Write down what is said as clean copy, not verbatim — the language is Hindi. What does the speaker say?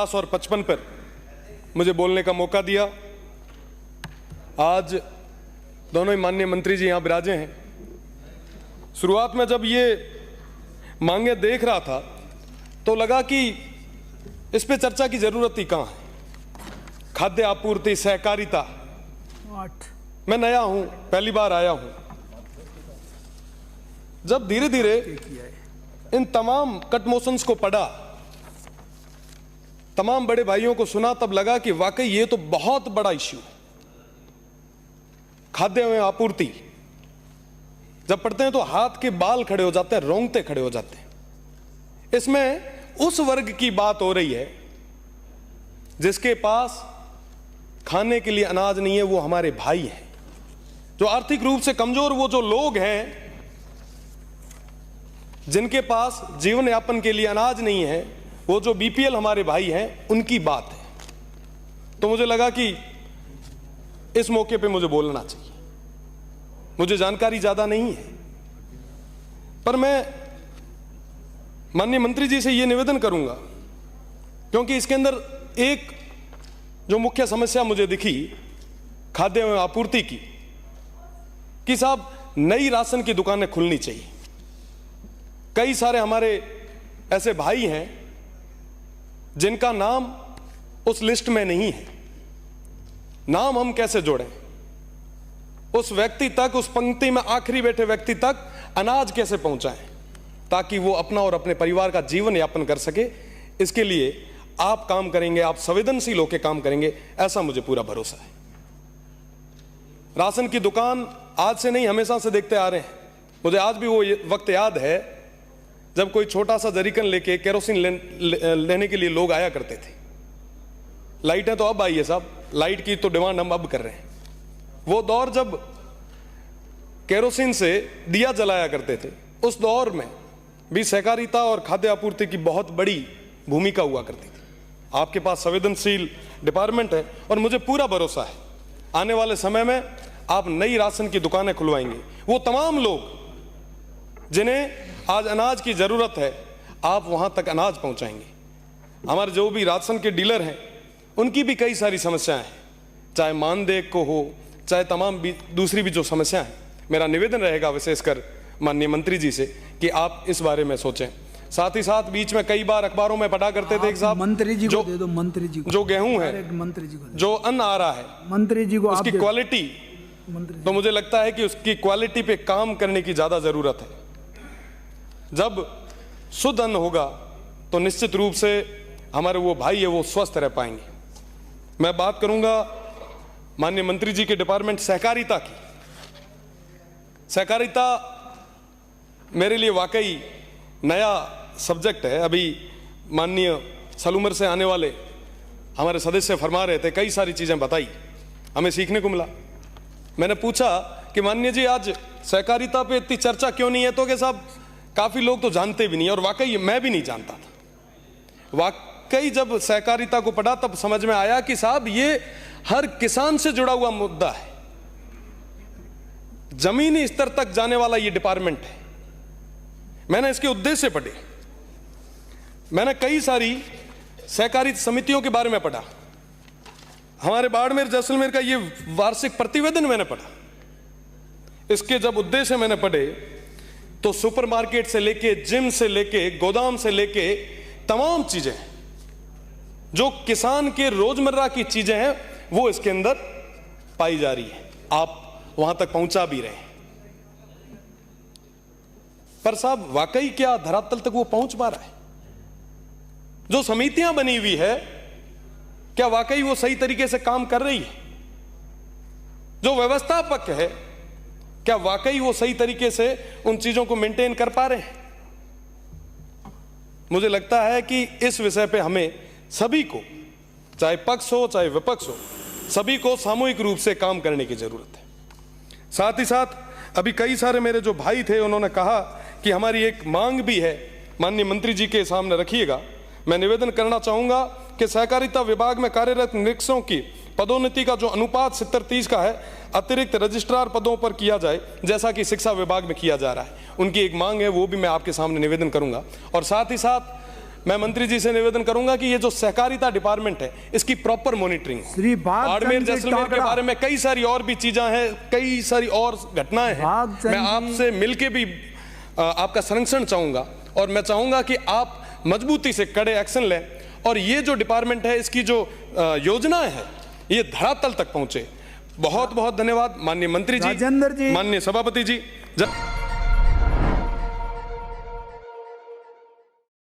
और 55 पर मुझे बोलने का मौका दिया। आज दोनों ही माननीय मंत्री जी यहाँ विराजे हैं। शुरुआत में जब ये मांगे देख रहा था तो लगा कि इस पे चर्चा की जरूरत ही कहाँ है। खाद्य आपूर्ति, सहकारिता, मैं नया हूं, पहली बार आया हूं। जब धीरे धीरे इन तमाम कट मोशंस को पढ़ा, तमाम बड़े भाइयों को सुना, तब लगा कि वाकई ये तो बहुत बड़ा इश्यू है। खाद्य एवं आपूर्ति जब पढ़ते हैं तो हाथ के बाल खड़े हो जाते हैं, रोंगटे खड़े हो जाते हैं। इसमें उस वर्ग की बात हो रही है जिसके पास खाने के लिए अनाज नहीं है, वो हमारे भाई हैं। जो आर्थिक रूप से कमजोर, वो जो लोग हैं जिनके पास जीवन यापन के लिए अनाज नहीं है, वो जो बीपीएल हमारे भाई हैं, उनकी बात है। तो मुझे लगा कि इस मौके पे मुझे बोलना चाहिए। मुझे जानकारी ज्यादा नहीं है, पर मैं माननीय मंत्री जी से यह निवेदन करूंगा, क्योंकि इसके अंदर एक जो मुख्य समस्या मुझे दिखी खाद्य एवं आपूर्ति की, कि साहब नई राशन की दुकानें खुलनी चाहिए। कई सारे हमारे ऐसे भाई हैं जिनका नाम उस लिस्ट में नहीं है। नाम हम कैसे जोड़ें? उस व्यक्ति तक, उस पंक्ति में आखिरी बैठे व्यक्ति तक अनाज कैसे पहुंचाएं ताकि वो अपना और अपने परिवार का जीवन यापन कर सके। इसके लिए आप काम करेंगे, आप संवेदनशील होकर काम करेंगे, ऐसा मुझे पूरा भरोसा है। राशन की दुकान आज से नहीं, हमेशा से देखते आ रहे हैं। मुझे आज भी वो वक्त याद है जब कोई छोटा सा जरीकन लेके केरोसिन लेने के लिए लोग आया करते थे। लाइटें तो अब आई है साहब, लाइट की तो डिमांड हम अब कर रहे हैं। वो दौर जब केरोसिन से दिया जलाया करते थे, उस दौर में भी सहकारिता और खाद्य आपूर्ति की बहुत बड़ी भूमिका हुआ करती थी। आपके पास संवेदनशील डिपार्टमेंट है और मुझे पूरा भरोसा है आने वाले समय में आप नई राशन की दुकानें खुलवाएंगे। वो तमाम लोग जिन्हें आज अनाज की जरूरत है, आप वहां तक अनाज पहुंचाएंगे। हमारे जो भी राशन के डीलर हैं, उनकी भी कई सारी समस्याएं हैं, चाहे मानदेय को हो, चाहे तमाम दूसरी भी जो समस्याएं हैं। मेरा निवेदन रहेगा विशेषकर माननीय मंत्री जी से कि आप इस बारे में सोचें। साथ ही साथ बीच में कई बार अखबारों में पढ़ा करते थे साहब, मंत्री जी को दे दो, मंत्री जी को, जो गेहूं है, मंत्री जी को, जो अन्न आ रहा है, मंत्री जी को, उसकी क्वालिटी, तो मुझे लगता है कि उसकी क्वालिटी पे काम करने की ज्यादा जरूरत है। जब शुद्ध अन्न होगा तो निश्चित रूप से हमारे वो भाई है वो स्वस्थ रह पाएंगे। मैं बात करूंगा माननीय मंत्री जी के डिपार्टमेंट सहकारिता की। सहकारिता मेरे लिए वाकई नया सब्जेक्ट है। अभी माननीय सलूमर से आने वाले हमारे सदस्य फरमा रहे थे, कई सारी चीजें बताई, हमें सीखने को मिला। मैंने पूछा कि माननीय जी आज सहकारिता पे इतनी चर्चा क्यों नहीं है? तो कि साहब काफी लोग तो जानते भी नहीं, और वाकई मैं भी नहीं जानता था। वाकई जब सहकारिता को पढ़ा तब समझ में आया कि साहब ये हर किसान से जुड़ा हुआ मुद्दा है। जमीनी स्तर तक जाने वाला ये डिपार्टमेंट है। मैंने इसके उद्देश्य पढ़े, मैंने कई सारी सहकारी समितियों के बारे में पढ़ा, हमारे बाड़मेर जैसलमेर का ये वार्षिक प्रतिवेदन मैंने पढ़ा। इसके जब उद्देश्य मैंने पढ़े तो सुपरमार्केट से लेके, जिम से लेके, गोदाम से लेके तमाम चीजें जो किसान के रोजमर्रा की चीजें हैं वो इसके अंदर पाई जा रही है। आप वहां तक पहुंचा भी रहे हैं, पर साहब वाकई क्या धरातल तक वो पहुंच पा रहा है? जो समितियां बनी हुई है, क्या वाकई वो सही तरीके से काम कर रही है? जो व्यवस्थापक है, क्या वाकई वो सही तरीके से उन चीजों को मेंटेन कर पा रहे हैं? मुझे लगता है कि इस विषय पे हमें सभी को, चाहे पक्ष हो चाहे विपक्ष हो, सभी को सामूहिक रूप से काम करने की जरूरत है। साथ ही साथ अभी कई सारे मेरे जो भाई थे उन्होंने कहा कि हमारी एक मांग भी है, माननीय मंत्री जी के सामने रखिएगा। मैं निवेदन करना चाहूंगा कि सहकारिता विभाग में कार्यरत निरीक्षकों की पदोन्नति का जो अनुपात 70-30 का है, अतिरिक्त रजिस्ट्रार पदों पर किया जाए, जैसा कि शिक्षा विभाग में किया जा रहा है। उनकी एक मांग है, वो भी मैं आपके सामने निवेदन करूंगा। और साथ ही साथ मैं मंत्री जी से निवेदन करूंगा कि ये जो सहकारिता डिपार्टमेंट है इसकी प्रॉपर मॉनिटरिंग हो। श्री बाड़मेर जैसलमेर के बारे में कई सारी और भी चीजें हैं, कई सारी और घटनाएं हैं। मैं आपसे मिलके भी आपका संरक्षण चाहूंगा और मैं चाहूंगा कि आप मजबूती से कड़े एक्शन लें और ये जो डिपार्टमेंट है इसकी जो योजनाएं है ये धरातल तक पहुंचे। बहुत बहुत धन्यवाद माननीय मंत्री जी, राजेंद्र जी, माननीय सभापति जी।